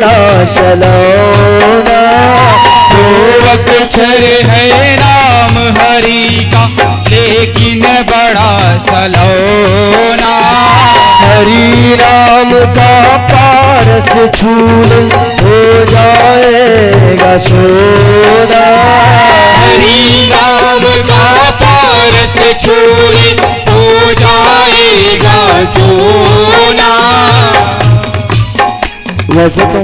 बड़ा सलोना। दो अक्षर है नाम हरि का लेकिन बड़ा सलोना। हरि नाम का पारस छूले हो जाएगा सोना। हरि नाम का पारस छूले हो जाएगा सोना। वैसे तो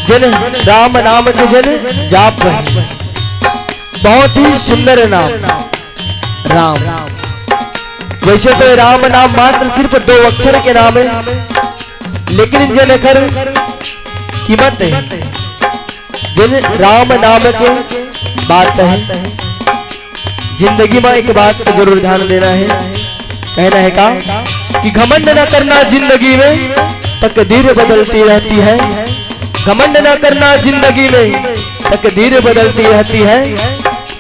जिन राम नाम के जन जाप है, बहुत ही सुंदर नाम राम। वैसे तो राम नाम मात्र सिर्फ 2 अक्षर के नाम है, लेकिन जिन अखर कीमत है, जिन राम नाम के बात है। जिंदगी में एक बात का जरूर ध्यान देना है। कहना है का कि घमंड न करना जिंदगी में, तकदीर बदलती रहती है। घमंड न करना जिंदगी में, तकदीर बदलती रहती है।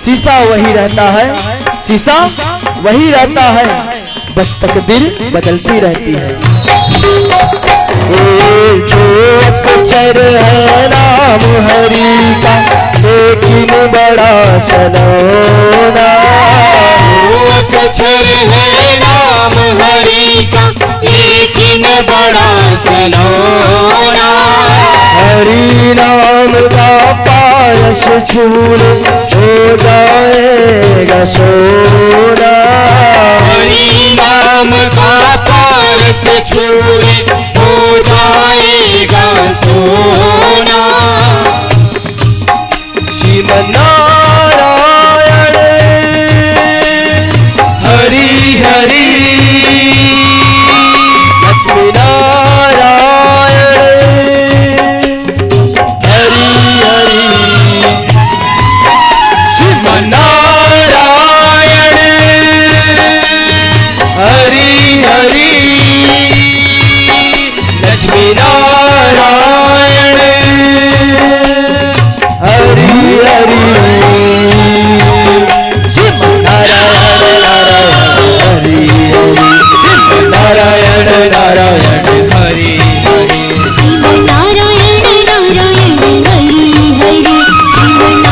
शीशा वही रहता है, शीशा वही रहता है, बस तकदीर बदलती रहती है। जो अक्षर है नाम हरि का लेकिन बड़ा सलोना। दो अक्षर है नाम हरि का लेकिन बड़ा सलोना। हरि नाम का पारस छूले हो जाएगा सोना। हरि नाम का पारस छूले हो जाएगा सोना। श्रीमन्नारायण हरि हरि, लक्ष्मी नारायण हरि हरि। श्रीमन्नारायण हरि हरि, लक्ष्मी नारायण हरि हरि। नारायण नारायण हरि हरि, नारायण नारायण हरि हरि,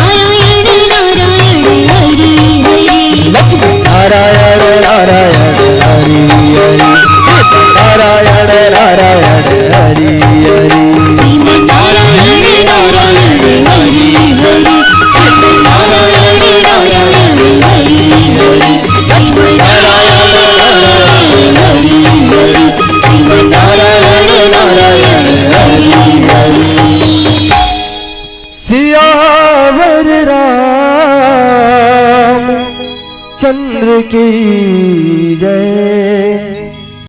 नारायण नारायण हरि हरि। लक्ष्मी नारायण नारायण हरि हरि, नारायण नारायण हरि हरि। नारायण नारायण हरि हरि, नारायण नारायण हरि हरि। नारायण नारायण हरि हरि, नारायण नारायण हरि हरि। सियावर राम चंद्र की जय।